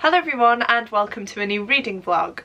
Hello everyone and welcome to a new reading vlog.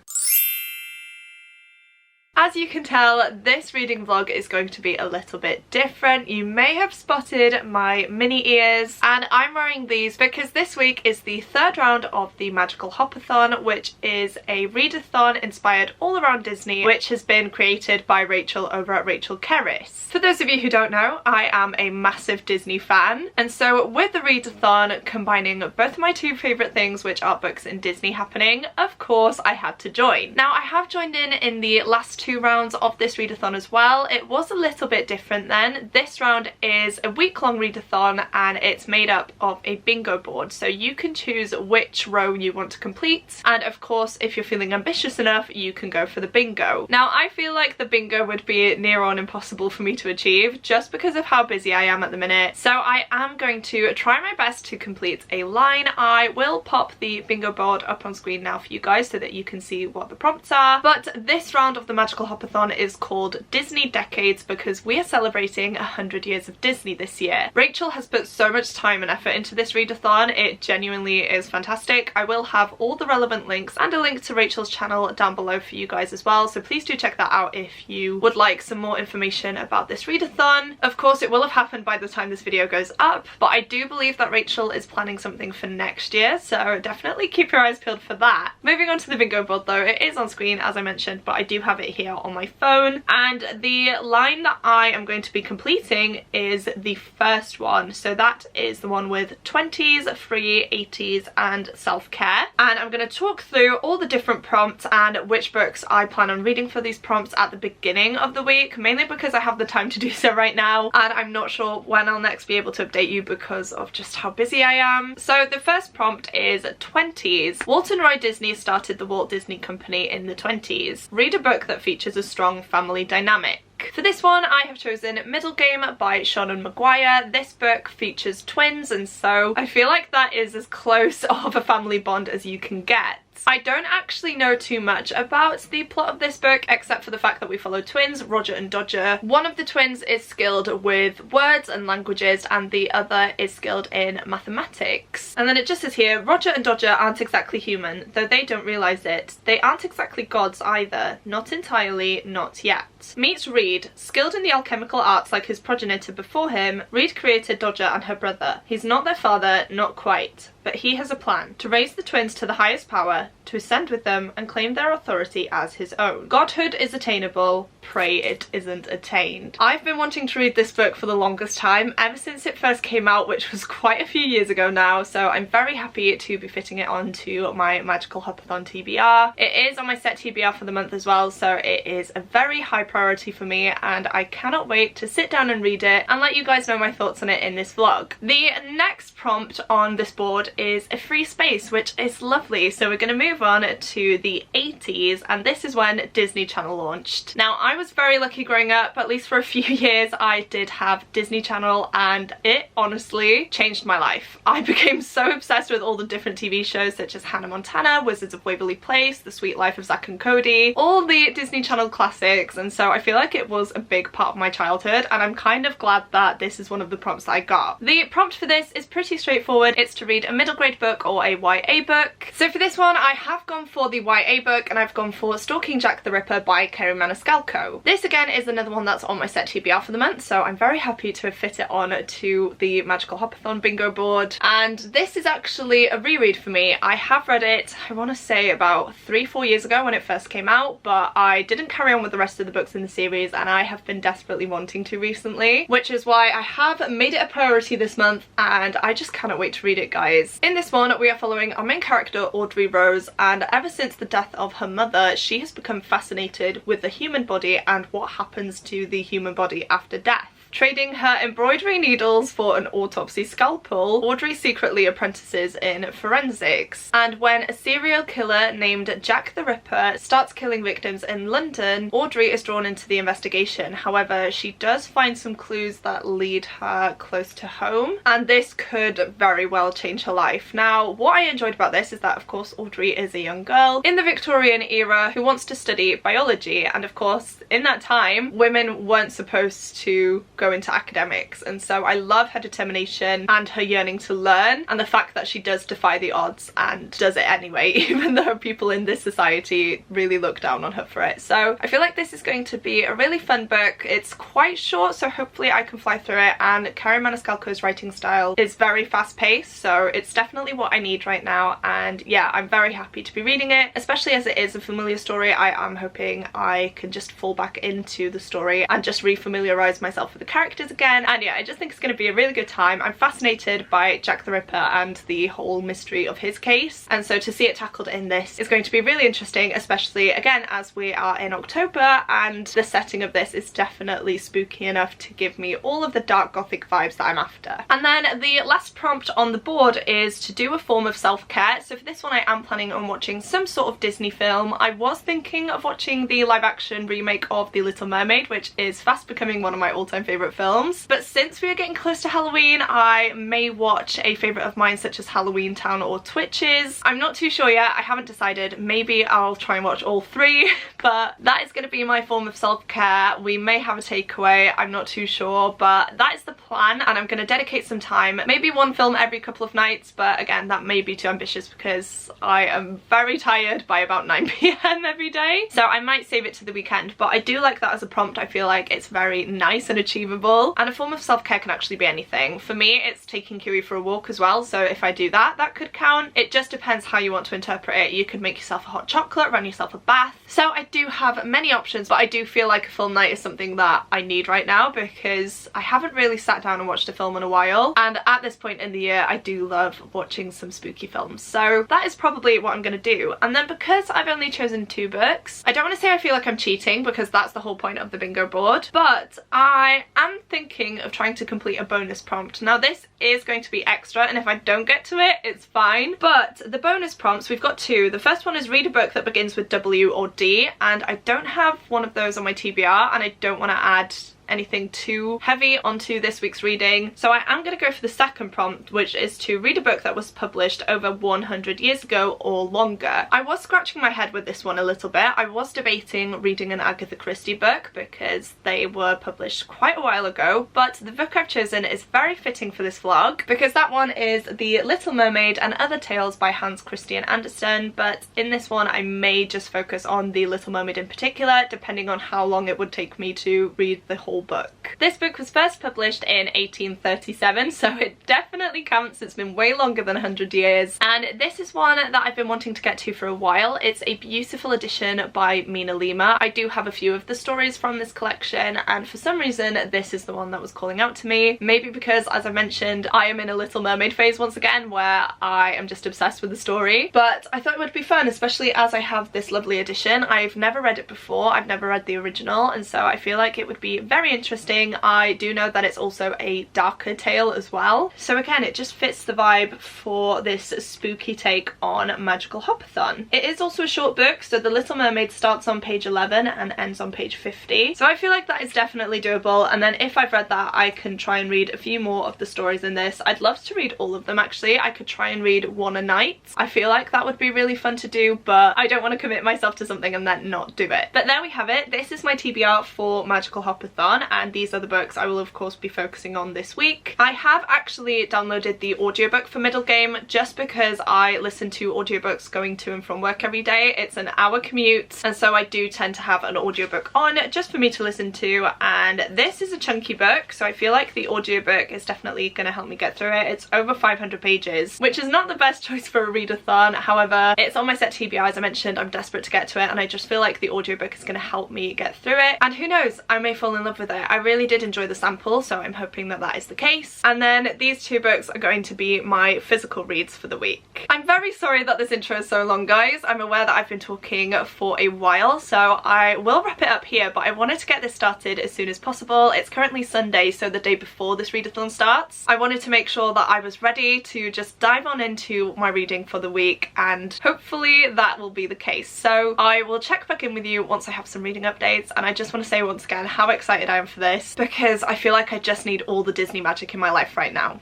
As you can tell, this reading vlog is going to be a little bit different. You may have spotted my mini ears, and I'm wearing these because this week is the third round of the Magical Hopathon, which is a readathon inspired all around Disney, which has been created by Rachel over at Rachel Kerris. For those of you who don't know, I am a massive Disney fan, and so with the readathon combining both of my two favourite things, which are books and Disney happening, of course I had to join. Now I have joined in the last two rounds of this readathon as well. It was a little bit different then. This round is a week-long readathon and it's made up of a bingo board, so you can choose which row you want to complete, and of course if you're feeling ambitious enough you can go for the bingo. Now I feel like the bingo would be near on impossible for me to achieve just because of how busy I am at the minute, so I am going to try my best to complete a line. I will pop the bingo board up on screen now for you guys so that you can see what the prompts are, but this round of the Magical Hopathon is called Disney Decades because we are celebrating 100 years of Disney this year. Rachel has put so much time and effort into this readathon. It genuinely is fantastic. I will have all the relevant links and a link to Rachel's channel down below for you guys as well, so please do check that out if you would like some more information about this readathon. Of course it will have happened by the time this video goes up, but I do believe that Rachel is planning something for next year, so definitely keep your eyes peeled for that. Moving on to the bingo board though, it is on screen as I mentioned, but I do have it here on my phone, and the line that I am going to be completing is the first one, so that is the one with 20s, free, 80s and self-care, and I'm going to talk through all the different prompts and which books I plan on reading for these prompts at the beginning of the week, mainly because I have the time to do so right now and I'm not sure when I'll next be able to update you because of just how busy I am. So the first prompt is 20s. Walt and Roy Disney started the Walt Disney Company in the 20s. Read a book that features a strong family dynamic. For this one I have chosen Middle Game by Seanan McGuire. This book features twins, and so I feel like that is as close of a family bond as you can get. I don't actually know too much about the plot of this book except for the fact that we follow twins, Roger and Dodger. One of the twins is skilled with words and languages and the other is skilled in mathematics. And then it just says here, Roger and Dodger aren't exactly human, though they don't realise it. They aren't exactly gods either. Not entirely, not yet. Meets Reed. Skilled in the alchemical arts like his progenitor before him, Reed created Dodger and her brother. He's not their father, not quite. But he has a plan to raise the twins to the highest power, to ascend with them and claim their authority as his own. Godhood is attainable, pray it isn't attained. I've been wanting to read this book for the longest time, ever since it first came out, which was quite a few years ago now, so I'm very happy to be fitting it onto my Magical Hopathon TBR. It is on my set TBR for the month as well, so it is a very high priority for me and I cannot wait to sit down and read it and let you guys know my thoughts on it in this vlog. The next prompt on this board is a free space, which is lovely, so we're going to move on to the 80s, and this is when Disney Channel launched. Now I was very lucky growing up, at least for a few years I did have Disney Channel and it honestly changed my life. I became so obsessed with all the different TV shows such as Hannah Montana, Wizards of Waverly Place, The Sweet Life of Zack and Cody, all the Disney Channel classics, and so I feel like it was a big part of my childhood and I'm kind of glad that this is one of the prompts that I got. The prompt for this is pretty straightforward. It's to read a middle grade book or a YA book. So for this one I have gone for the YA book and I've gone for Stalking Jack the Ripper by Kerry Maniscalco. This again is another one that's on my set TBR for the month, so I'm very happy to fit it on to the Magical Hopathon bingo board, and this is actually a reread for me. I have read it, I want to say about 3-4 years ago when it first came out, but I didn't carry on with the rest of the books in the series and I have been desperately wanting to recently, which is why I have made it a priority this month and I just cannot wait to read it, guys. In this one we are following our main character Audrey Rose, and ever since the death of her mother she has become fascinated with the human body and what happens to the human body after death. Trading her embroidery needles for an autopsy scalpel, Audrey secretly apprentices in forensics. And when a serial killer named Jack the Ripper starts killing victims in London, Audrey is drawn into the investigation. However, she does find some clues that lead her close to home, and this could very well change her life. Now, what I enjoyed about this is that, of course, Audrey is a young girl in the Victorian era who wants to study biology, and of course, in that time, women weren't supposed to go into academics, and so I love her determination and her yearning to learn, and the fact that she does defy the odds and does it anyway, even though people in this society really look down on her for it. So I feel like this is going to be a really fun book. It's quite short, so hopefully I can fly through it, and Carrie Maniscalco's writing style is very fast-paced, so it's definitely what I need right now. And yeah, I'm very happy to be reading it, especially as it is a familiar story. I am hoping I can just fall back into the story and just re-familiarise myself with the characters again. And yeah, I just think it's going to be a really good time. I'm fascinated by Jack the Ripper and the whole mystery of his case, and so to see it tackled in this is going to be really interesting, especially again as we are in October, and the setting of this is definitely spooky enough to give me all of the dark gothic vibes that I'm after. And then the last prompt on the board is to do a form of self-care. So for this one I am planning on watching some sort of Disney film. I was thinking of watching the live action remake of The Little Mermaid, which is fast becoming one of my all-time favourite films, but since we are getting close to Halloween I may watch a favourite of mine such as Halloween Town or Twitches. I'm not too sure yet, I haven't decided. Maybe I'll try and watch all three, but that is going to be my form of self-care. We may have a takeaway, I'm not too sure, but that is the plan, and I'm going to dedicate some time, maybe one film every couple of nights, but again that may be too ambitious because I am very tired by about 9 p.m. every day, so I might save it to the weekend. But I do like that as a prompt. I feel like it's very nice and achievable, and a form of self-care can actually be anything. For me it's taking Kiwi for a walk as well, so if I do that, that could count. It just depends how you want to interpret it. You could make yourself a hot chocolate, run yourself a bath. So I do have many options, but I do feel like a film night is something that I need right now because I haven't really sat down and watched a film in a while, and at this point in the year I do love watching some spooky films, so that is probably what I'm going to do. And then because I've only chosen 2 books, I don't want to say I feel like I'm cheating because that's the whole point of the bingo board, but I am thinking of trying to complete a bonus prompt. Now this is going to be extra, and if I don't get to it, it's fine, but the bonus prompts, we've got 2. The first one is read a book that begins with W or D, and I don't have one of those on my TBR, and I don't want to add anything too heavy onto this week's reading, so I am going to go for the second prompt, which is to read a book that was published over 100 years ago or longer. I was scratching my head with this one a little bit. I was debating reading an Agatha Christie book because they were published quite a while ago, but the book I've chosen is very fitting for this vlog because that one is The Little Mermaid and Other Tales by Hans Christian Andersen, but in this one I may just focus on The Little Mermaid in particular, depending on how long it would take me to read the whole book. This book was first published in 1837, so it definitely counts. It's been way longer than 100 years, and this is one that I've been wanting to get to for a while. It's a beautiful edition by Mina Lima. I do have a few of the stories from this collection, and for some reason this is the one that was calling out to me. Maybe because, as I mentioned, I am in a Little Mermaid phase once again where I am just obsessed with the story, but I thought it would be fun, especially as I have this lovely edition. I've never read it before, I've never read the original, and so I feel like it would be very interesting. I do know that it's also a darker tale as well, so again it just fits the vibe for this spooky take on magical Hopathon. It is also a short book, so The Little Mermaid starts on page 11 and ends on page 50, so I feel like that is definitely doable. And then if I've read that, I can try and read a few more of the stories in this. I'd love to read all of them actually. I could try and read one a night. I feel like that would be really fun to do, but I don't want to commit myself to something and then not do it. But there we have it. This is my TBR for magical Hopathon, and these are the books I will of course be focusing on this week. I have actually downloaded the audiobook for Middle Game just because I listen to audiobooks going to and from work every day. It's an hour commute, and so I do tend to have an audiobook on just for me to listen to, and this is a chunky book, so I feel like the audiobook is definitely going to help me get through it. It's over 500 pages, which is not the best choice for a readathon. However, it's on my set TBR, as I mentioned. I'm desperate to get to it, and I just feel like the audiobook is going to help me get through it, and who knows, I may fall in love with it. I really did enjoy the sample, so I'm hoping that that is the case. And then these 2 books are going to be my physical reads for the week. I'm very sorry that this intro is so long, guys. I'm aware that I've been talking for a while, so I will wrap it up here, but I wanted to get this started as soon as possible. It's currently Sunday, so the day before this readathon starts. I wanted to make sure that I was ready to just dive on into my reading for the week, and hopefully that will be the case. So I will check back in with you once I have some reading updates, and I just want to say once again how excited I am for this because I feel like I just need all the Disney magic in my life right now.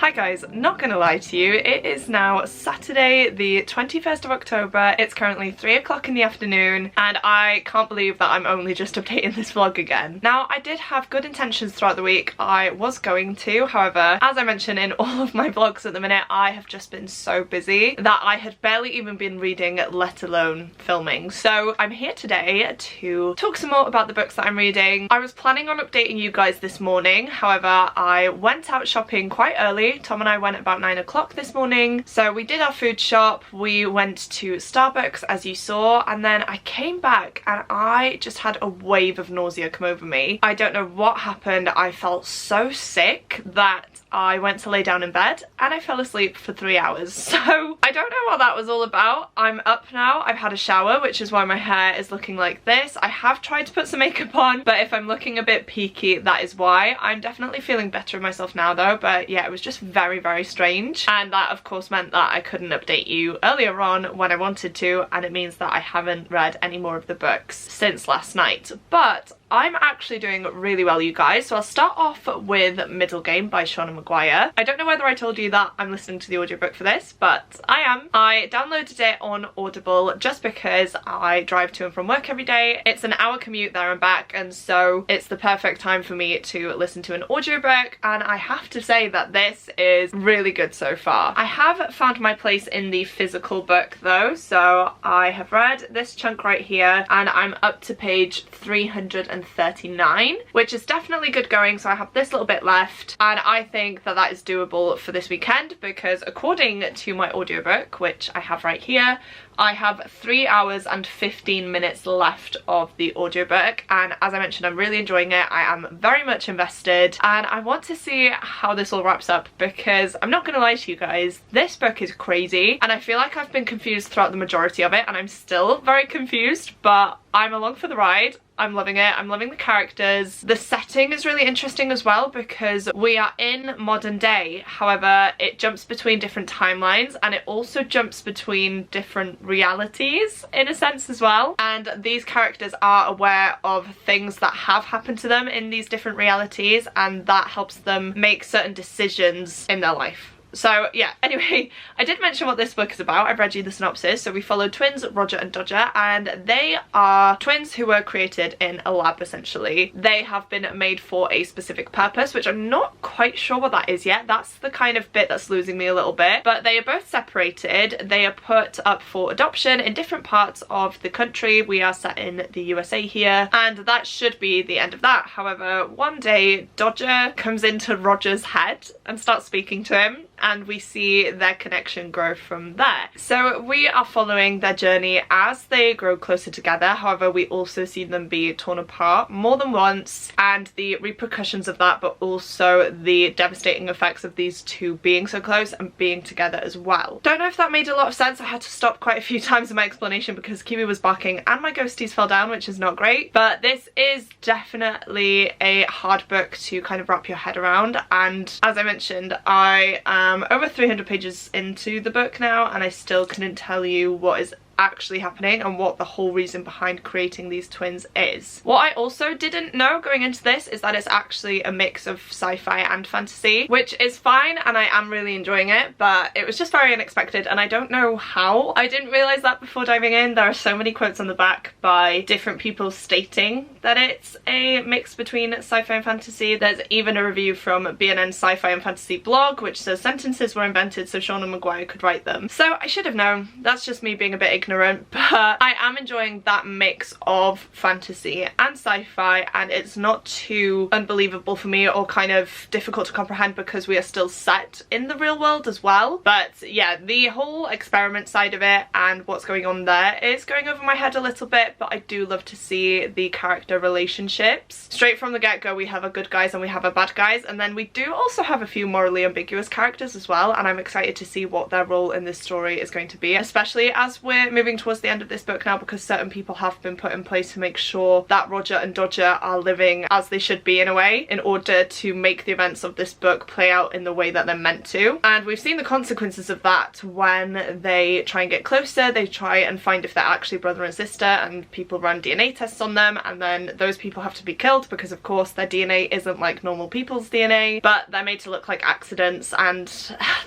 Hi guys, not gonna lie to you, it is now Saturday the 21st of October, it's currently 3 o'clock in the afternoon and I can't believe that I'm only just updating this vlog again. Now I did have good intentions throughout the week, I was going to, however, as I mentioned in all of my vlogs at the minute, I have just been so busy that I had barely even been reading, let alone filming. So I'm here today to talk some more about the books that I'm reading. I was planning on updating you guys this morning, however I went out shopping quite early. Tom and I went about 9 o'clock this morning, so we did our food shop, we went to Starbucks as you saw, and then I came back and I just had a wave of nausea come over me. I don't know what happened, I felt so sick that I went to lay down in bed and I fell asleep for 3 hours. So I don't know what that was all about. I'm up now, I've had a shower, which is why my hair is looking like this. I have tried to put some makeup on, but if I'm looking a bit peaky, that is why. I'm definitely feeling better of myself now though, but yeah, it was just very, very strange. And that of course meant that I couldn't update you earlier on when I wanted to, and it means that I haven't read any more of the books since last night. But I'm actually doing really well, you guys. So I'll start off with Middle Game by Shauna Maguire. I don't know whether I told you that I'm listening to the audiobook for this, but I am. I downloaded it on Audible just because I drive to and from work every day. It's an hour commute there and back, and so it's the perfect time for me to listen to an audiobook, and I have to say that this is really good so far. I have found my place in the physical book though, so I have read this chunk right here and I'm up to page 339, which is definitely good going, so I have this little bit left and I think that that is doable for this weekend because according to my audiobook, which I have right here, I have 3 hours and 15 minutes left of the audiobook, and as I mentioned, I'm really enjoying it. I am very much invested and I want to see how this all wraps up because I'm not gonna lie to you guys, this book is crazy and I feel like I've been confused throughout the majority of it and I'm still very confused, but I'm along for the ride. I'm loving it. I'm loving the characters. The setting is really interesting as well because we are in modern day. However, it jumps between different timelines and it also jumps between different realities in a sense as well. And these characters are aware of things that have happened to them in these different realities, and that helps them make certain decisions in their life. So yeah, anyway, I did mention what this book is about. I've read you the synopsis. So we follow twins Roger and Dodger, and they are twins who were created in a lab essentially. They have been made for a specific purpose, which I'm not quite sure what that is yet. That's the kind of bit that's losing me a little bit. But they are both separated. They are put up for adoption in different parts of the country. We are set in the USA here, and that should be the end of that. However, one day Dodger comes into Roger's head and starts speaking to him, and we see their connection grow from there. So we are following their journey as they grow closer together. However, we also see them be torn apart more than once and the repercussions of that, but also the devastating effects of these two being so close and being together as well. Don't know if that made a lot of sense. I had to stop quite a few times in my explanation because Kiwi was barking and my ghosties fell down, which is not great. But this is definitely a hard book to kind of wrap your head around, and as I mentioned, I am over 300 pages into the book now and I still couldn't tell you what is actually happening and what the whole reason behind creating these twins is. What I also didn't know going into this is that it's actually a mix of sci-fi and fantasy, which is fine and I am really enjoying it, but it was just very unexpected and I don't know how. I didn't realise that before diving in. There are so many quotes on the back by different people stating that it's a mix between sci-fi and fantasy. There's even a review from BNN's Sci-Fi and Fantasy blog which says sentences were invented so Shauna Maguire could write them. So I should have known. That's just me being a bit ignorant, but I am enjoying that mix of fantasy and sci-fi, and it's not too unbelievable for me or kind of difficult to comprehend because we are still set in the real world as well. But yeah, the whole experiment side of it and what's going on there is going over my head a little bit, but I do love to see the character relationships. Straight from the get-go we have a good guys and we have a bad guys, and then we do also have a few morally ambiguous characters as well, and I'm excited to see what their role in this story is going to be, especially as we're moving towards the end of this book now because certain people have been put in place to make sure that Roger and Dodger are living as they should be in a way, in order to make the events of this book play out in the way that they're meant to. And we've seen the consequences of that when they try and get closer. They try and find if they're actually brother and sister, and people run DNA tests on them, and then those people have to be killed because of course their DNA isn't like normal people's DNA, but they're made to look like accidents, and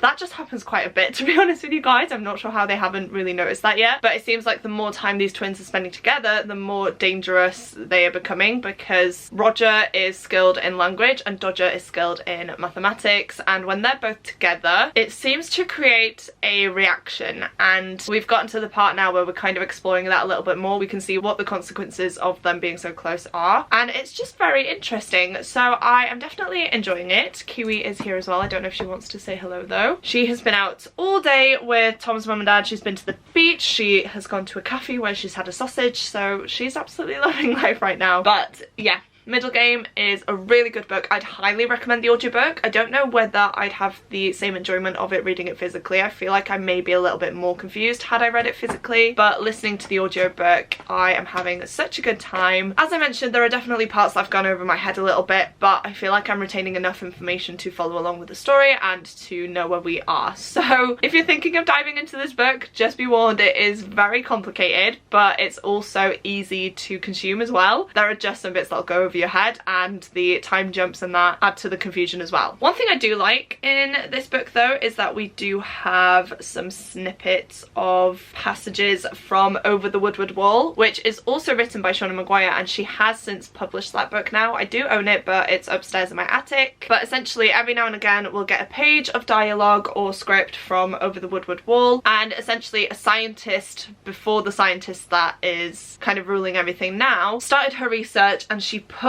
that just happens quite a bit, to be honest with you guys. I'm not sure how they haven't really noticed that yet, but it seems like the more time these twins are spending together, the more dangerous they are becoming, because Roger is skilled in language and Dodger is skilled in mathematics, and when they're both together it seems to create a reaction, and we've gotten to the part now where we're kind of exploring that a little bit more. We can see what the consequences of them being so close are, and it's just very interesting. So I am definitely enjoying it. Kiwi is here as well. I don't know if she wants to say hello though. She has been out all day with Tom's mum and dad. She's been to the beach, she has gone to a cafe where she's had a sausage, so she's absolutely loving life right now. But yeah, Middle Game is a really good book. I'd highly recommend the audiobook. I don't know whether I'd have the same enjoyment of it reading it physically. I feel like I may be a little bit more confused had I read it physically, but listening to the audiobook I am having such a good time. As I mentioned, there are definitely parts that have gone over my head a little bit, but I feel like I'm retaining enough information to follow along with the story and to know where we are. So if you're thinking of diving into this book, just be warned, it is very complicated, but it's also easy to consume as well. There are just some bits that'll go over your head, and the time jumps and that add to the confusion as well. One thing I do like in this book though is that we do have some snippets of passages from Over the Woodward Wall, which is also written by Shauna Maguire, and she has since published that book now. I do own it, but it's upstairs in my attic. But essentially every now and again we'll get a page of dialogue or script from Over the Woodward Wall, and essentially a scientist before the scientist that is kind of ruling everything now started her research, and she put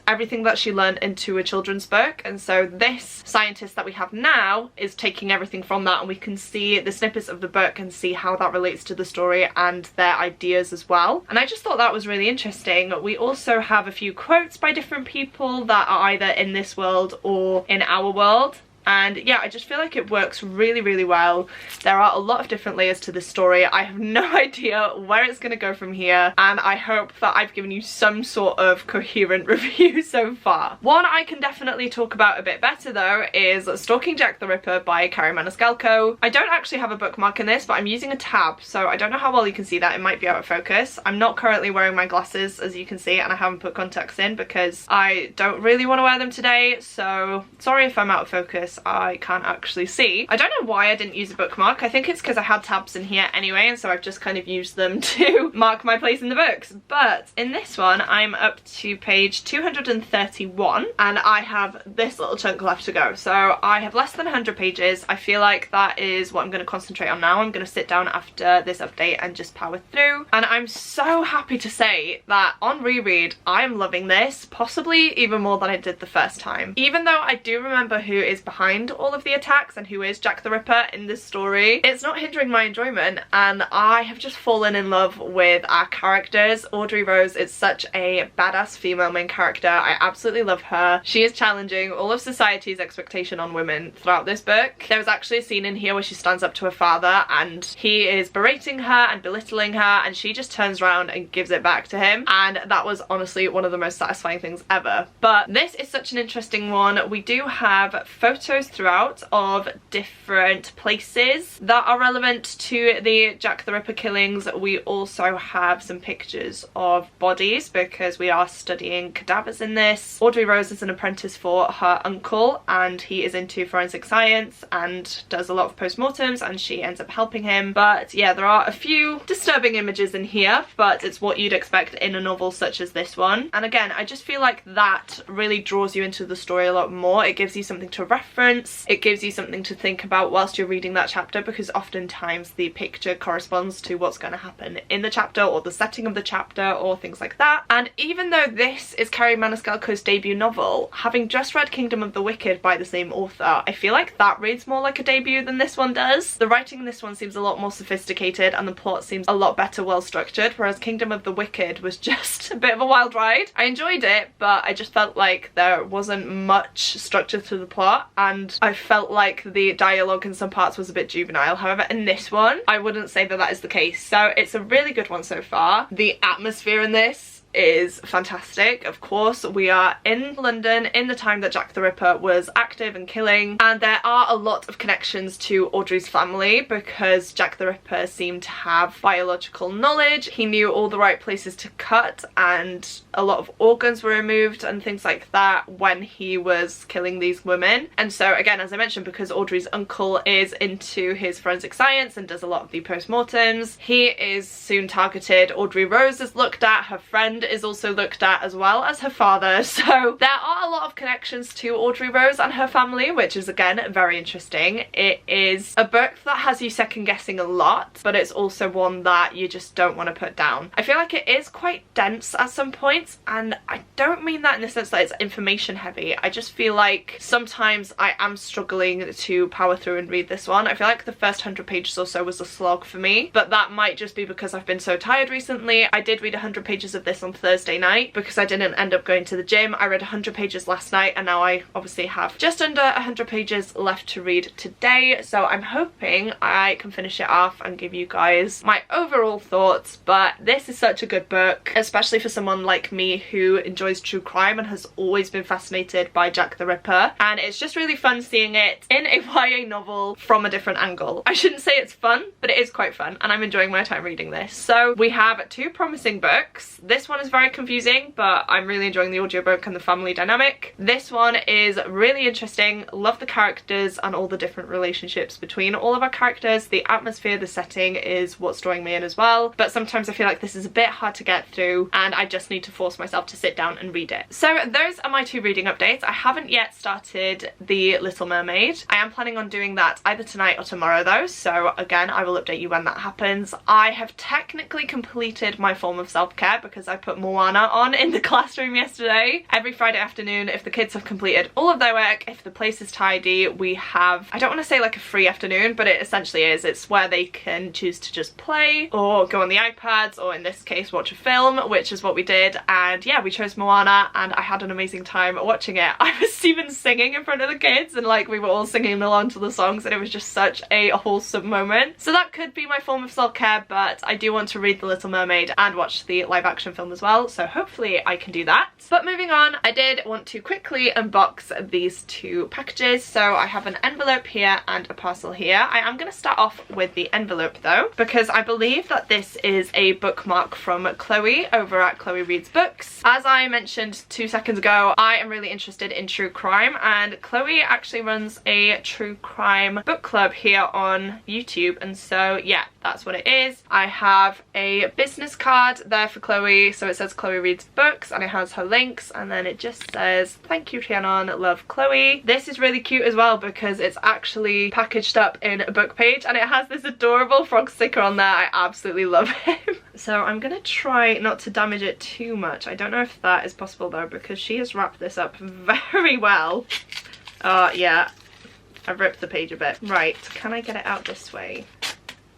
everything that she learned into a children's book. And so this scientist that we have now is taking everything from that, and we can see the snippets of the book and see how that relates to the story and their ideas as well. And I just thought that was really interesting. We also have a few quotes by different people that are either in this world or in our world. And yeah, I just feel like it works really, really well. There are a lot of different layers to this story. I have no idea where it's going to go from here, and I hope that I've given you some sort of coherent review so far. One I can definitely talk about a bit better though is Stalking Jack the Ripper by Carrie Maniscalco. I don't actually have a bookmark in this, but I'm using a tab, so I don't know how well you can see that. It might be out of focus. I'm not currently wearing my glasses, as you can see, and I haven't put contacts in because I don't really want to wear them today, so sorry if I'm out of focus. I can't actually see. I don't know why I didn't use a bookmark. I think it's because I had tabs in here anyway, and so I've just kind of used them to mark my place in the books. But in this one I'm up to page 231, and I have this little chunk left to go, so I have less than 100 pages. I feel like that is what I'm going to concentrate on now. I'm going to sit down after this update and just power through, and I'm so happy to say that on reread I'm loving this, possibly even more than I did the first time. Even though I do remember who is behind all of the attacks and who is Jack the Ripper in this story, it's not hindering my enjoyment, and I have just fallen in love with our characters. Audrey Rose is such a badass female main character. I absolutely love her. She is challenging all of society's expectation on women throughout this book. There was actually a scene in here where she stands up to her father and he is berating her and belittling her, and she just turns around and gives it back to him, and that was honestly one of the most satisfying things ever. But this is such an interesting one. We do have photos throughout of different places that are relevant to the Jack the Ripper killings. We also have some pictures of bodies because we are studying cadavers in this. Audrey Rose is an apprentice for her uncle, and he is into forensic science and does a lot of postmortems, and she ends up helping him. But yeah, there are a few disturbing images in here, but it's what you'd expect in a novel such as this one. And again, I just feel like that really draws you into the story a lot more. It gives you something to reference, it gives you something to think about whilst you're reading that chapter, because oftentimes the picture corresponds to what's going to happen in the chapter or the setting of the chapter or things like that. And even though this is Carrie Maniscalco's debut novel, having just read Kingdom of the Wicked by the same author, I feel like that reads more like a debut than this one does. The writing in this one seems a lot more sophisticated and the plot seems a lot better well structured, whereas Kingdom of the Wicked was just a bit of a wild ride. I enjoyed it, but I just felt like there wasn't much structure to the plot, and and I felt like the dialogue in some parts was a bit juvenile. However, in this one, I wouldn't say that that is the case. So it's a really good one so far. The atmosphere in this is fantastic. Of course, we are in London in the time that Jack the Ripper was active and killing, and there are a lot of connections to Audrey's family because Jack the Ripper seemed to have biological knowledge. He knew all the right places to cut, and a lot of organs were removed and things like that when he was killing these women. And so again, as I mentioned, because Audrey's uncle is into his forensic science and does a lot of the postmortems, he is soon targeted. Audrey Rose is looked at, her friend is also looked at, as well as her father. So there are a lot of connections to Audrey Rose and her family, which is again very interesting. It is a book that has you second guessing a lot, but it's also one that you just don't want to put down. I feel like it is quite dense at some points, and I don't mean that in the sense that it's information heavy. I just feel like sometimes I am struggling to power through and read this one. I feel like the first 100 pages or so was a slog for me, but that might just be because I've been so tired recently. I did read 100 pages of this on Thursday night because I didn't end up going to the gym. I read 100 pages last night, and now I obviously have just under 100 pages left to read today, so I'm hoping I can finish it off and give you guys my overall thoughts. But this is such a good book, especially for someone like me who enjoys true crime and has always been fascinated by Jack the Ripper, and it's just really fun seeing it in a YA novel from a different angle. I shouldn't say it's fun, but it is quite fun, and I'm enjoying my time reading this. So we have two promising books. This one is very confusing, but I'm really enjoying the audiobook and the family dynamic. This one is really interesting. Love the characters and all the different relationships between all of our characters. The atmosphere, the setting is what's drawing me in as well, but sometimes I feel like this is a bit hard to get through and I just need to force myself to sit down and read it. So those are my two reading updates. I haven't yet started The Little Mermaid. I am planning on doing that either tonight or tomorrow though, so again I will update you when that happens. I have technically completed my form of self-care because I put Moana on in the classroom yesterday. Every Friday afternoon, if the kids have completed all of their work, if the place is tidy, we have, I don't want to say like a free afternoon, but it essentially is. It's where they can choose to just play or go on the iPads, or in this case watch a film, which is what we did. And yeah, we chose Moana and I had an amazing time watching it. I was even singing in front of the kids, and like we were all singing along to the songs, and it was just such a wholesome moment. So that could be my form of self-care, but I do want to read The Little Mermaid and watch the live action film as well, so hopefully I can do that. But moving on, I did want to quickly unbox these two packages. So I have an envelope here and a parcel here. I am going to start off with the envelope though, because I believe that this is a bookmark from Chloe over at Chloe Reads Books. As I mentioned 2 seconds ago, I am really interested in true crime, and Chloe actually runs a true crime book club here on YouTube, and so yeah, that's what it is. I have a business card there for Chloe, so it says Chloe Reads Books and it has her links, and then it just says thank you Rhiannon, love Chloe. This is really cute as well because it's actually packaged up in a book page and it has this adorable frog sticker on there. I absolutely love him. So I'm gonna try not to damage it too much. I don't know if that is possible though, because she has wrapped this up very well. Yeah, I've ripped the page a bit. Right, can I get it out this way?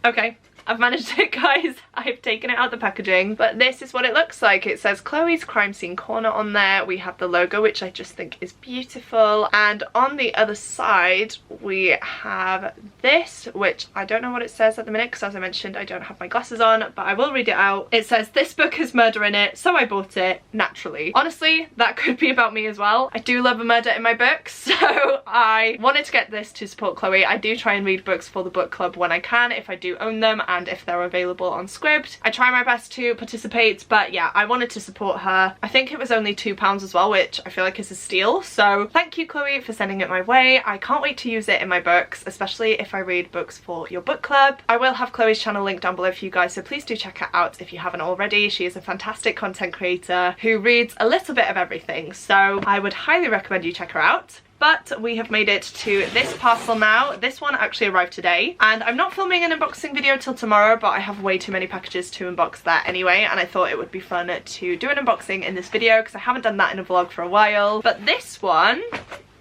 Okay, I've managed it, guys. I've taken it out of the packaging, but this is what it looks like. It says Chloe's Crime Scene Corner on there. We have the logo, which I just think is beautiful, and on the other side we have this, which I don't know what it says at the minute because, as I mentioned, I don't have my glasses on, but I will read it out. It says this book has murder in it, so I bought it naturally. Honestly, that could be about me as well. I do love a murder in my books, so I wanted to get this to support Chloe. I do try and read books for the book club when I can, if I do own them and if they're available on Scribd. I try my best to participate, but yeah, I wanted to support her. I think it was only £2 as well, which I feel like is a steal, so thank you Chloe for sending it my way. I can't wait to use it in my books, especially if I read books for your book club. I will have Chloe's channel linked down below for you guys, so please do check her out if you haven't already. She is a fantastic content creator who reads a little bit of everything, so I would highly recommend you check her out. But we have made it to this parcel now. This one actually arrived today, and I'm not filming an unboxing video till tomorrow, but I have way too many packages to unbox there anyway, and I thought it would be fun to do an unboxing in this video because I haven't done that in a vlog for a while. But this one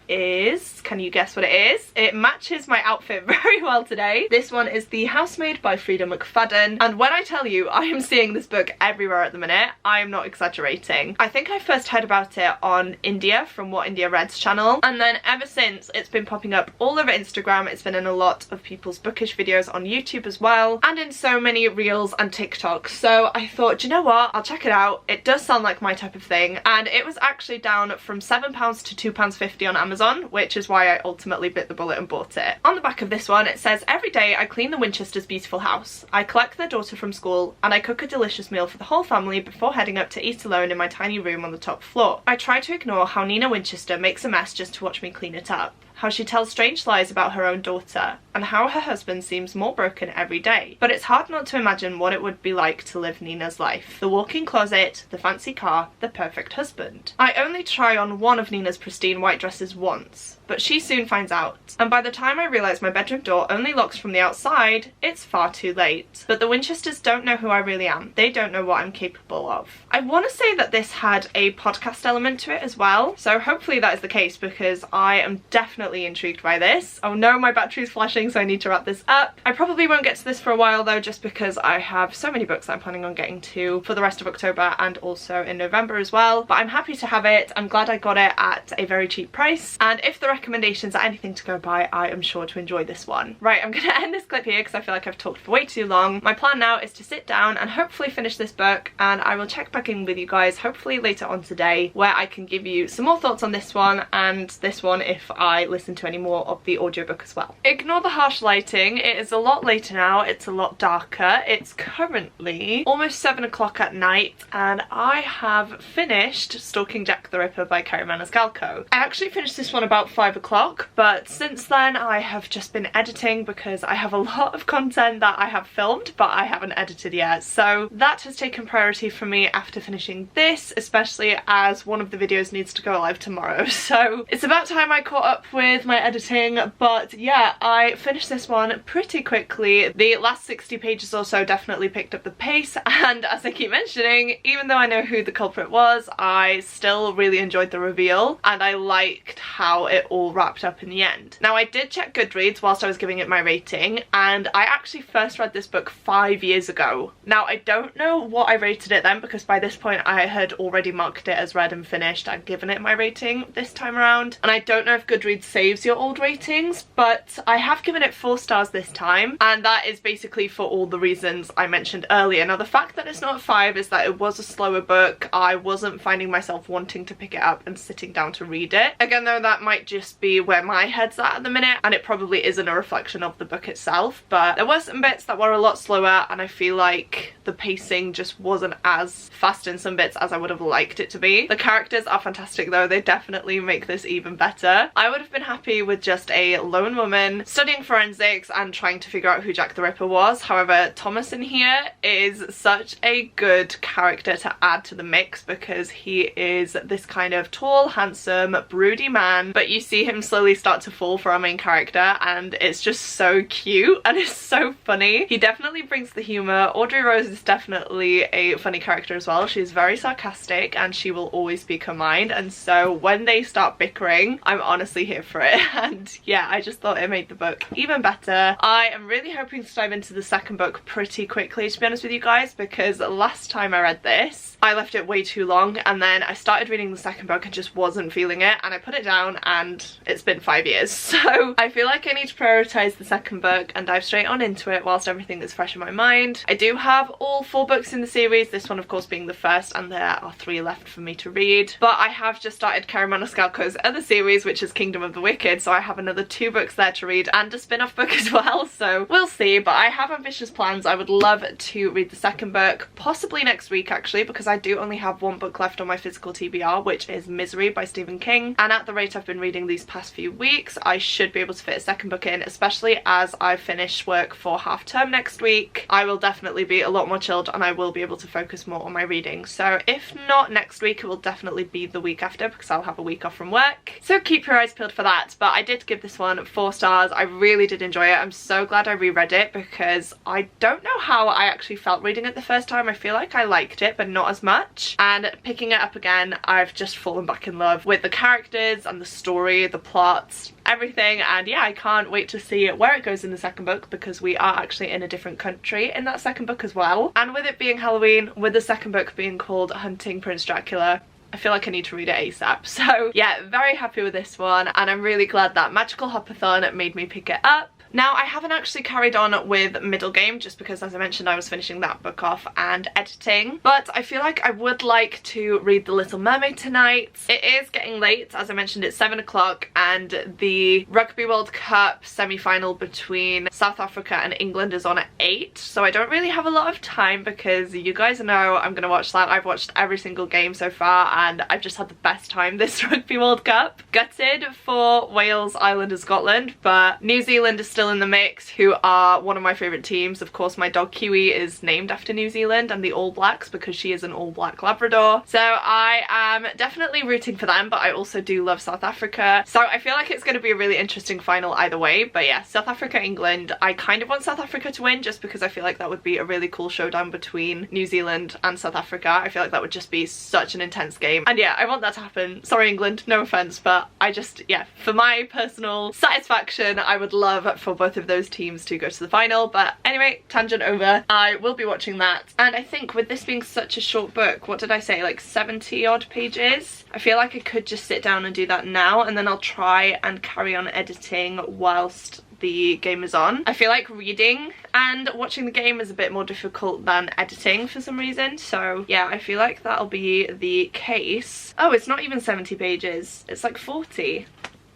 is, can you guess what it is? It matches my outfit very well today. This one is The Housemaid by Frida McFadden, and when I tell you I am seeing this book everywhere at the minute, I am not exaggerating. I think I first heard about it on India from What India Read's channel, and then ever since it's been popping up all over Instagram. It's been in a lot of people's bookish videos on YouTube as well, and in so many reels and TikToks. So I thought, do you know what, I'll check it out. It does sound like my type of thing, and it was actually down from £7 to £2.50 on Amazon, which is why I ultimately bit the bullet and bought it. On the back of this one it says, every day I clean the Winchesters' beautiful house, I collect their daughter from school, and I cook a delicious meal for the whole family before heading up to eat alone in my tiny room on the top floor. I try to ignore how Nina Winchester makes a mess just to watch me clean it up, how she tells strange lies about her own daughter, and how her husband seems more broken every day. But it's hard not to imagine what it would be like to live Nina's life. The walk-in closet, the fancy car, the perfect husband. I only try on one of Nina's pristine white dresses once, but she soon finds out. And by the time I realise my bedroom door only locks from the outside, it's far too late. But the Winchesters don't know who I really am. They don't know what I'm capable of. I want to say that this had a podcast element to it as well, so hopefully that is the case, because I am definitely intrigued by this. Oh no, my battery's flashing, so I need to wrap this up. I probably won't get to this for a while though, just because I have so many books that I'm planning on getting to for the rest of October and also in November as well. But I'm happy to have it. I'm glad I got it at a very cheap price, and if the recommendations are anything to go by, I am sure to enjoy this one. Right, I'm gonna end this clip here because I feel like I've talked for way too long. My plan now is to sit down and hopefully finish this book, and I will check back in with you guys hopefully later on today, where I can give you some more thoughts on this one and this one if I listen to any more of the audiobook as well. Ignore the harsh lighting. It is a lot later now. It's a lot darker. It's currently almost 7 o'clock at night, and I have finished Stalking Jack the Ripper by Kerri Maniscalco. I actually finished this one about 5 o'clock, but since then I have just been editing because I have a lot of content that I have filmed but I haven't edited yet. So that has taken priority for me after finishing this, especially as one of the videos needs to go live tomorrow. So it's about time I caught up with my editing, but yeah, I finished this one pretty quickly. The last 60 pages or so definitely picked up the pace, and as I keep mentioning, even though I know who the culprit was, I still really enjoyed the reveal and I liked how it all wrapped up in the end. Now, I did check Goodreads whilst I was giving it my rating, and I actually first read this book 5 years ago. Now, I don't know what I rated it then, because by this point I had already marked it as read and finished and given it my rating this time around, and I don't know if Goodreads saves your old ratings, but I have given it 4 stars this time, and that is basically for all the reasons I mentioned earlier. Now, the fact that it's not 5 is that it was a slower book. I wasn't finding myself wanting to pick it up and sitting down to read it. Again though, that might just be where my head's at the minute, and it probably isn't a reflection of the book itself, but there were some bits that were a lot slower, and I feel like the pacing just wasn't as fast in some bits as I would have liked it to be. The characters are fantastic though. They definitely make this even better. I would have been happy with just a lone woman studying forensics and trying to figure out who Jack the Ripper was. However, Thomas in here is such a good character to add to the mix, because he is this kind of tall, handsome, broody man, but you see him slowly start to fall for our main character, and it's just so cute and it's so funny. He definitely brings the humour. Audrey Rose is definitely a funny character as well. She's very sarcastic and she will always speak her mind, and so when they start bickering, I'm honestly here for it. And yeah, I just thought it made the book even better. I am really hoping to dive into the second book pretty quickly, to be honest with you guys, because last time I read this I left it way too long, and then I started reading the second book and just wasn't feeling it, and I put it down, and it's been 5 years. So I feel like I need to prioritise the second book and dive straight on into it whilst everything is fresh in my mind. I do have all 4 books in the series, this one of course being the first, and there are 3 left for me to read. But I have just started Kerri Maniscalco's other series, which is Kingdom of the Wicked, so I have another 2 books there to read and a spin-off book as well, so we'll see. But I have ambitious plans. I would love to read the second book, possibly next week actually, because I do only have 1 book left on my physical TBR, which is Misery by Stephen King, and at the rate I've been reading these past few weeks, I should be able to fit a second book in, especially as I finish work for half term next week. I will definitely be a lot more chilled and I will be able to focus more on my reading. So if not next week, it will definitely be the week after, because I'll have a week off from work. So keep your eyes peeled for that. But I did give this one 4 stars. I really did enjoy it. I'm so glad I reread it, because I don't know how I actually felt reading it the first time. I feel like I liked it, but not as much. And picking it up again, I've just fallen back in love with the characters and the story. story, the plot, everything, and yeah, I can't wait to see where it goes in the second book, because we are actually in a different country in that second book as well. And with it being Halloween, with the second book being called Hunting Prince Dracula, I feel like I need to read it ASAP. So yeah, very happy with this one, and I'm really glad that Magical Hopathon made me pick it up. Now, I haven't actually carried on with Middle Game just because, as I mentioned, I was finishing that book off and editing, but I feel like I would like to read The Little Mermaid tonight. It is getting late. As I mentioned, it's 7 o'clock, and the Rugby World Cup semi-final between South Africa and England is on at 8, so I don't really have a lot of time, because you guys know I'm gonna watch that. I've watched every single game so far, and I've just had the best time this Rugby World Cup. Gutted for Wales, Ireland and Scotland, but New Zealand is still in the mix, who are one of my favourite teams. Of course, my dog Kiwi is named after New Zealand and the All Blacks, because she is an All Black Labrador. So I am definitely rooting for them, but I also do love South Africa. So I feel like it's going to be a really interesting final either way. But yeah, South Africa, England. I kind of want South Africa to win, just because I feel like that would be a really cool showdown between New Zealand and South Africa. I feel like that would just be such an intense game. And yeah, I want that to happen. Sorry, England, no offense, but I just, yeah, for my personal satisfaction, I would love for both of those teams to go to the final. But anyway, tangent over. I will be watching that, and I think with this being such a short book, what did I say, like 70 odd pages, I feel like I could just sit down and do that now, and then I'll try and carry on editing whilst the game is on. I feel like reading and watching the game is a bit more difficult than editing for some reason, so yeah, I feel like that'll be the case. Oh, it's not even 70 pages, it's like 40.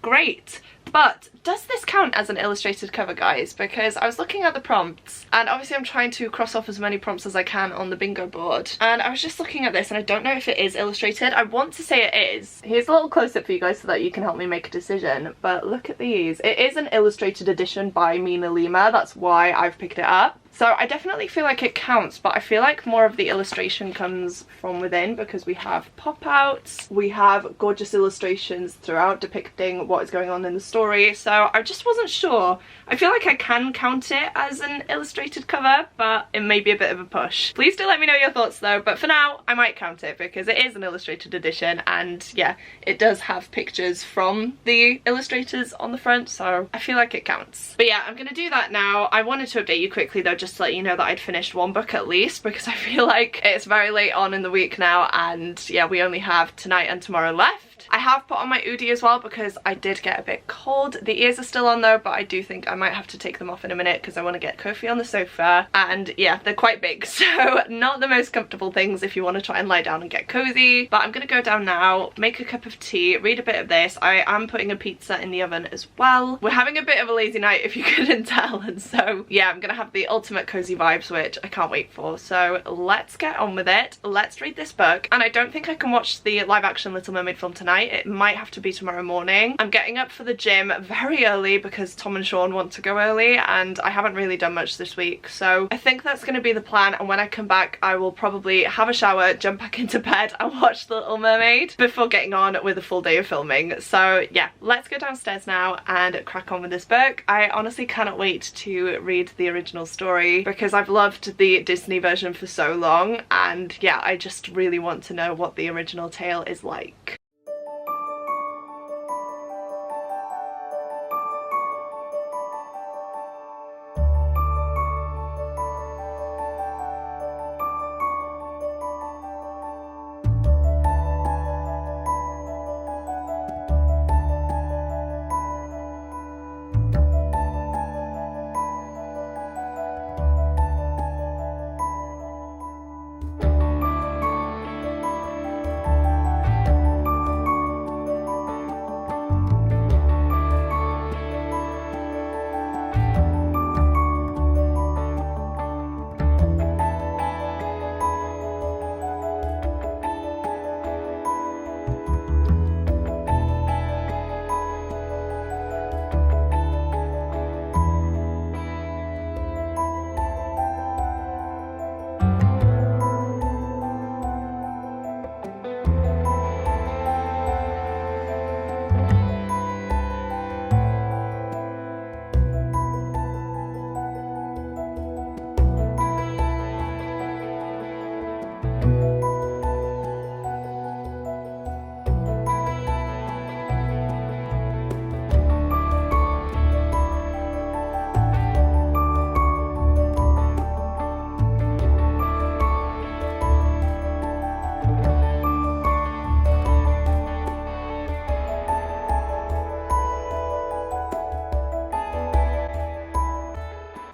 Great. But does this count as an illustrated cover, guys? Because I was looking at the prompts, and obviously I'm trying to cross off as many prompts as I can on the bingo board, and I was just looking at this and I don't know if it is illustrated. I want to say it is. Here's a little close-up for you guys so that you can help me make a decision, but look at these. It is an illustrated edition by Mina Lima, that's why I've picked it up. So I definitely feel like it counts, but I feel like more of the illustration comes from within, because we have pop-outs, we have gorgeous illustrations throughout depicting what is going on in the story, so I just wasn't sure. I feel like I can count it as an illustrated cover, but it may be a bit of a push. Please do let me know your thoughts though, but for now I might count it because it is an illustrated edition, and yeah, it does have pictures from the illustrators on the front, so I feel like it counts. But yeah, I'm gonna do that now. I wanted to update you quickly though, just to let you know that I'd finished one book at least, because I feel like it's very late on in the week now, and yeah, we only have tonight and tomorrow left. I have put on my Udi as well because I did get a bit cold. The ears are still on though, but I do think I might have to take them off in a minute because I want to get Kofi on the sofa, and yeah, they're quite big, so not the most comfortable things if you want to try and lie down and get cozy. But I'm gonna go down now, make a cup of tea, read a bit of this. I am putting a pizza in the oven as well. We're having a bit of a lazy night if you couldn't tell, and so yeah, I'm gonna have the ultimate cozy vibes, which I can't wait for. So let's get on with it. Let's read this book, and I don't think I can watch the live action Little Mermaid film tonight. It might have to be tomorrow morning. I'm getting up for the gym very early because Tom and Sean want to go early, and I haven't really done much this week, so I think that's going to be the plan. And when I come back, I will probably have a shower, jump back into bed and watch The Little Mermaid before getting on with a full day of filming. So yeah, let's go downstairs now and crack on with this book. I honestly cannot wait to read the original story because I've loved the Disney version for so long, and yeah, I just really want to know what the original tale is like.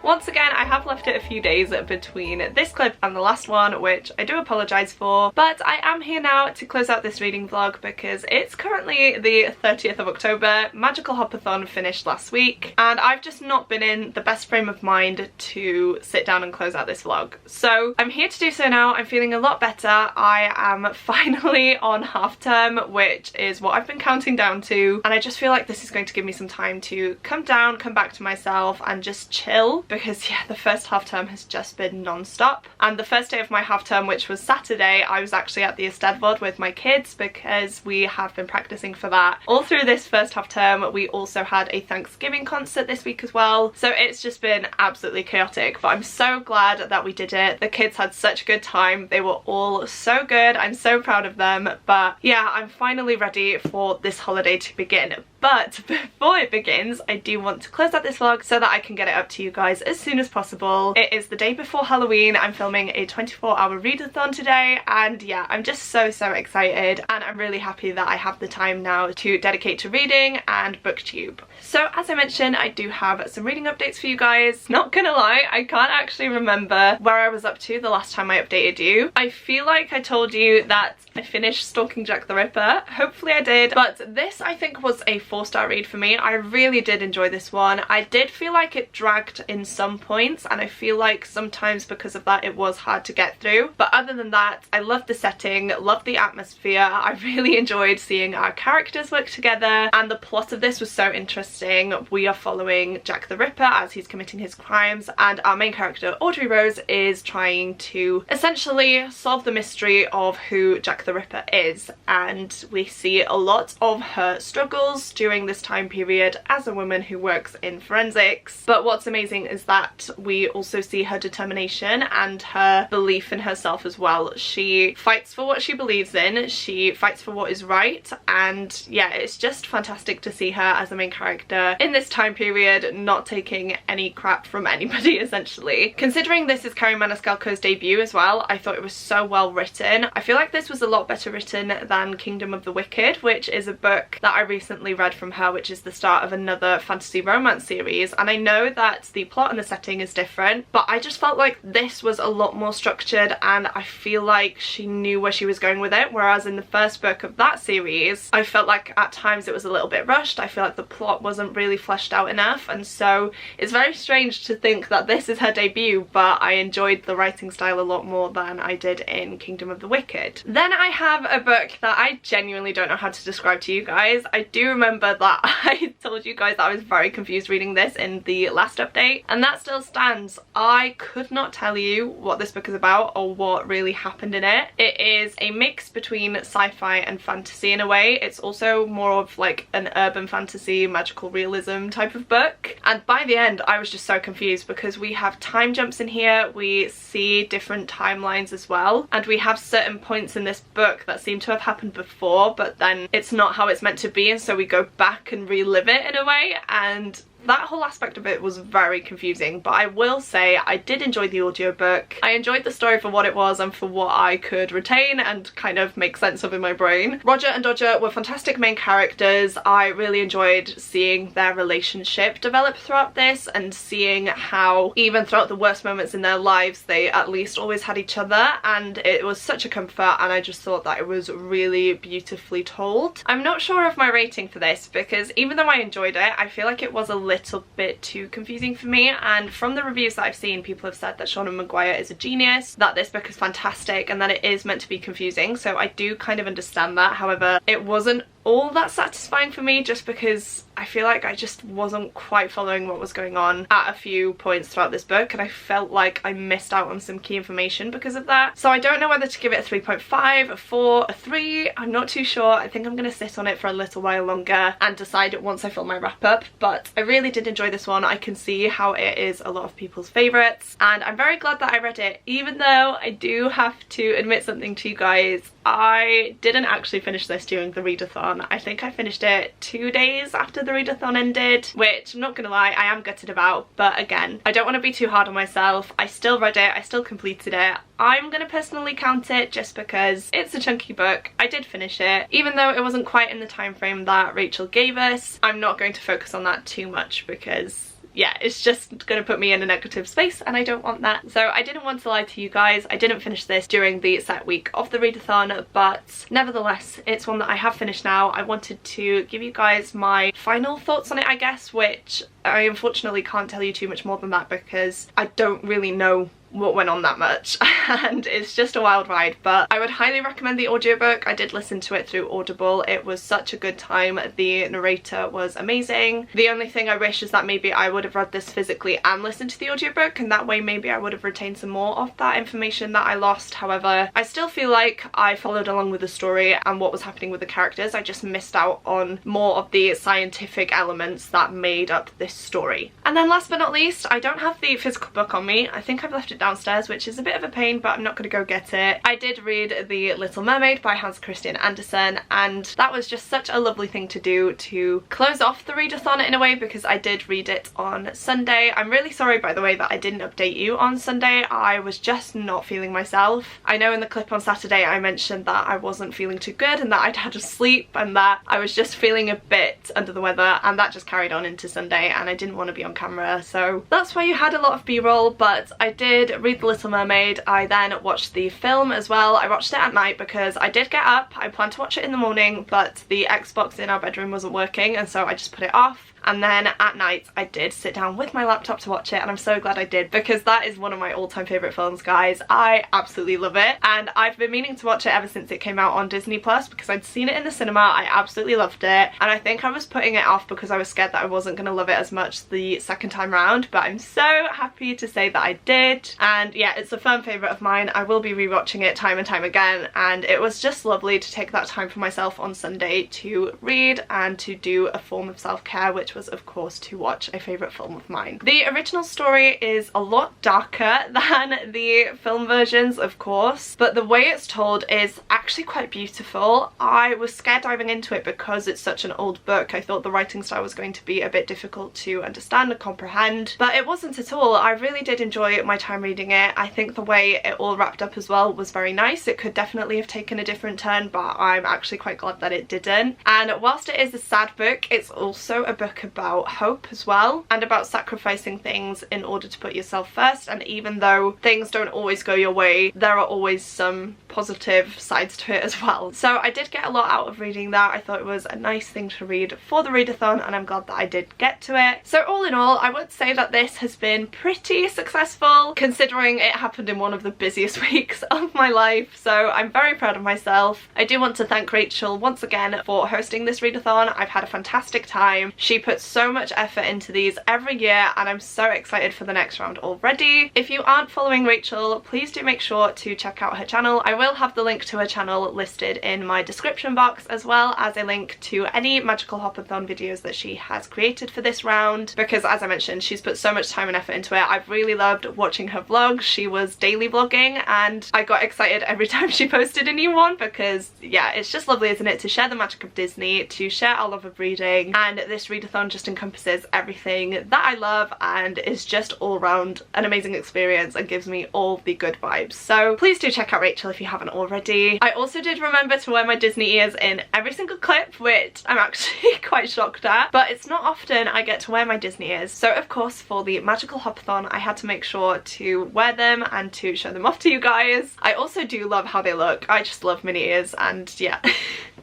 Once again, I have left it a few days between this clip and the last one, which I do apologise for, but I am here now to close out this reading vlog because it's currently the 30th of October. Magical Hopathon finished last week, and I've just not been in the best frame of mind to sit down and close out this vlog. So I'm here to do so now. I'm feeling a lot better. I am finally on half term, which is what I've been counting down to, and I just feel like this is going to give me some time to come down, come back to myself and just chill, because yeah, the first half term has just been non-stop. And the first day of my half term, which was Saturday, I was actually at the Eisteddfod with my kids because we have been practicing for that all through this first half term. We also had a Thanksgiving concert this week as well, so it's just been absolutely chaotic, but I'm so glad that we did it. The kids had such a good time. They were all so good. I'm so proud of them. But yeah, I'm finally ready for this holiday to begin. But before it begins, I do want to close out this vlog so that I can get it up to you guys as soon as possible. It is the day before Halloween. I'm filming a 24-hour readathon today, and yeah, I'm just so excited, and I'm really happy that I have the time now to dedicate to reading and booktube. So as I mentioned, I do have some reading updates for you guys. Not gonna lie, I can't actually remember where I was up to the last time I updated you. I feel like I told you that I finished Stalking Jack the Ripper. Hopefully I did, but this I think was a 4-star read for me. I really did enjoy this one. I did feel like it dragged in some points, and I feel like sometimes because of that it was hard to get through, but other than that, I loved the setting, loved the atmosphere. I really enjoyed seeing our characters work together, and the plot of this was so interesting. We are following Jack the Ripper as he's committing his crimes, and our main character Audrey Rose is trying to essentially solve the mystery of who Jack the Ripper is, and we see a lot of her struggles during this time period as a woman who works in forensics. But what's amazing is that we also see her determination and her belief in herself as well. She fights for what she believes in, she fights for what is right, and yeah, it's just fantastic to see her as a main character in this time period, not taking any crap from anybody essentially. Considering this is Carrie Maniscalco's debut as well, I thought it was so well written. I feel like this was a lot better written than Kingdom of the Wicked, which is a book that I recently read from her, which is the start of another fantasy romance series, and I know that the plot and the setting is different, but I just felt like this was a lot more structured, and I feel like she knew where she was going with it, whereas in the first book of that series I felt like at times it was a little bit rushed. I feel like the plot wasn't really fleshed out enough, and so it's very strange to think that this is her debut, but I enjoyed the writing style a lot more than I did in Kingdom of the Wicked. Then I have a book that I genuinely don't know how to describe to you guys. I do remember that I told you guys that I was very confused reading this in the last update, and that still stands. I could not tell you what this book is about or what really happened in it. It is a mix between sci-fi and fantasy in a way. It's also more of like an urban fantasy, magical realism type of book, and by the end I was just so confused because we have time jumps in here, we see different timelines as well, and we have certain points in this book that seem to have happened before, but then it's not how it's meant to be, and so we go back and relive it in a way, and that whole aspect of it was very confusing. But I will say I did enjoy the audiobook. I enjoyed the story for what it was and for what I could retain and kind of make sense of in my brain. Roger and Dodger were fantastic main characters. I really enjoyed seeing their relationship develop throughout this, and seeing how even throughout the worst moments in their lives they at least always had each other, and it was such a comfort, and I just thought that it was really beautifully told. I'm not sure of my rating for this because even though I enjoyed it, I feel like it was a little bit too confusing for me, and from the reviews that I've seen, people have said that Shauna Maguire is a genius, that this book is fantastic, and that it is meant to be confusing, so I do kind of understand that. However, it wasn't all that satisfying for me just because I feel like I just wasn't quite following what was going on at a few points throughout this book, and I felt like I missed out on some key information because of that. So I don't know whether to give it a 3.5, a 4, a 3, I'm not too sure. I think I'm going to sit on it for a little while longer and decide it once I film my wrap up, but I really did enjoy this one. I can see how it is a lot of people's favourites, and I'm very glad that I read it, even though I do have to admit something to you guys. I didn't actually finish this during the readathon. I think I finished it 2 days after the readathon ended, which I'm not gonna lie, I am gutted about, but again, I don't want to be too hard on myself. I still read it, I still completed it. I'm gonna personally count it just because it's a chunky book. I did finish it, even though it wasn't quite in the time frame that Rachel gave us. I'm not going to focus on that too much because yeah, it's just gonna put me in a negative space and I don't want that. So I didn't want to lie to you guys. I didn't finish this during the set week of the readathon, but nevertheless it's one that I have finished now. I wanted to give you guys my final thoughts on it, I guess, which I unfortunately can't tell you too much more than that because I don't really know what went on that much and it's just a wild ride. But I would highly recommend the audiobook. I did listen to it through Audible. It was such a good time. The narrator was amazing. The only thing I wish is that maybe I would have read this physically and listened to the audiobook, and that way maybe I would have retained some more of that information that I lost. However, I still feel like I followed along with the story and what was happening with the characters. I just missed out on more of the scientific elements that made up this story. And then last but not least, I don't have the physical book on me. I think I've left it downstairs, which is a bit of a pain, but I'm not going to go get it. I did read The Little Mermaid by Hans Christian Andersen, and that was just such a lovely thing to do to close off the readathon in a way, because I did read it on Sunday. I'm really sorry, by the way, that I didn't update you on Sunday. I was just not feeling myself. I know in the clip on Saturday I mentioned that I wasn't feeling too good and that I'd had a sleep and that I was just feeling a bit under the weather, and that just carried on into Sunday and I didn't want to be on camera, so that's why you had a lot of b-roll. But I did read The Little Mermaid. I then watched the film as well. I watched it at night because I did get up. I planned to watch it in the morning, but the Xbox in our bedroom wasn't working, and so I just put it off. And then at night I did sit down with my laptop to watch it, and I'm so glad I did because that is one of my all-time favourite films, guys. I absolutely love it, and I've been meaning to watch it ever since it came out on Disney Plus because I'd seen it in the cinema. I absolutely loved it, and I think I was putting it off because I was scared that I wasn't going to love it as much the second time round, but I'm so happy to say that I did. And yeah, it's a firm favourite of mine. I will be rewatching it time and time again, and it was just lovely to take that time for myself on Sunday to read and to do a form of self-care, which was of course to watch a favourite film of mine. The original story is a lot darker than the film versions, of course, but the way it's told is actually quite beautiful. I was scared diving into it because it's such an old book. I thought the writing style was going to be a bit difficult to understand and comprehend, but it wasn't at all. I really did enjoy my time reading it. I think the way it all wrapped up as well was very nice. It could definitely have taken a different turn, but I'm actually quite glad that it didn't. And whilst it is a sad book, it's also a book about hope as well, and about sacrificing things in order to put yourself first. And even though things don't always go your way, there are always some positive sides to it as well. So I did get a lot out of reading that. I thought it was a nice thing to read for the readathon, and I'm glad that I did get to it. So all in all, I would say that this has been pretty successful considering it happened in one of the busiest weeks of my life, so I'm very proud of myself. I do want to thank Rachel once again for hosting this readathon. I've had a fantastic time. She puts so much effort into these every year, and I'm so excited for the next round already. If you aren't following Rachel, please do make sure to check out her channel. I will have the link to her channel listed in my description box, as well as a link to any magical Hopathon videos that she has created for this round, because as I mentioned, she's put so much time and effort into it. I've really loved watching her vlogs. She was daily vlogging and I got excited every time she posted a new one because yeah, it's just lovely, isn't it, to share the magic of Disney, to share our love of reading, and this readathon just encompasses everything that I love and is just all around an amazing experience and gives me all the good vibes. So please do check out Rachel if you haven't already. I also did remember to wear my Disney ears in every single clip, which I'm actually quite shocked at, but it's not often I get to wear my Disney ears. So of course for the magical Hopathon I had to make sure to wear them and to show them off to you guys. I also do love how they look. I just love mini ears, and yeah.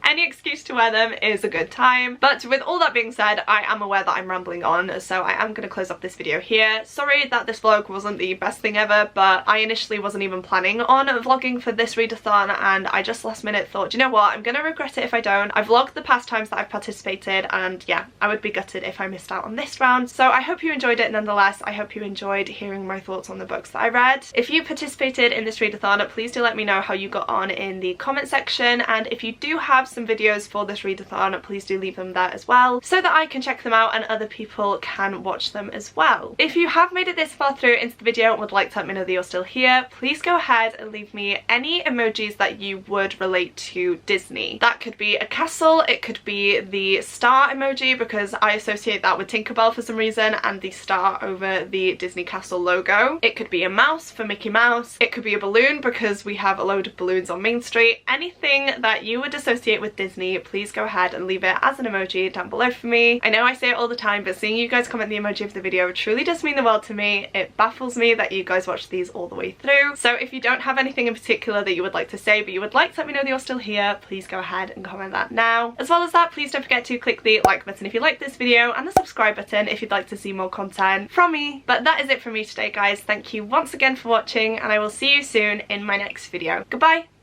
Any excuse to wear them is a good time. But with all that being said, I am aware that I'm rambling on, so I am going to close off this video here. Sorry that this vlog wasn't the best thing ever, but I initially wasn't even planning on vlogging for this readathon, and I just last minute thought, you know what, I'm going to regret it if I don't. I vlogged the past times that I've participated, and yeah, I would be gutted if I missed out on this round. So I hope you enjoyed it nonetheless. I hope you enjoyed hearing my thoughts on the books that I read. If you participated in this readathon, please do let me know how you got on in the comment section, and if you do have some videos for this readathon, please do leave them there as well so that I can check them out and other people can watch them as well. If you have made it this far through into the video and would like to let me know that you're still here, please go ahead and leave me any emojis that you would relate to Disney. That could be a castle, it could be the star emoji because I associate that with Tinkerbell for some reason, and the star over the Disney Castle logo. It could be a mouse for Mickey Mouse. It could be a balloon because we have a load of balloons on Main Street. Anything that you would associate with Disney, please go ahead and leave it as an emoji down below for me. I know I say it all the time, but seeing you guys comment the emoji of the video truly does mean the world to me. It baffles me that you guys watch these all the way through. So if you don't have anything in particular that you would like to say, but you would like to let me know that you're still here, please go ahead and comment that now. As well as that, please don't forget to click the like button if you like this video and the subscribe button if you'd like to see more content from me. But that is it for me today, guys. Thank you once again for watching, and I will see you soon in my next video. Goodbye!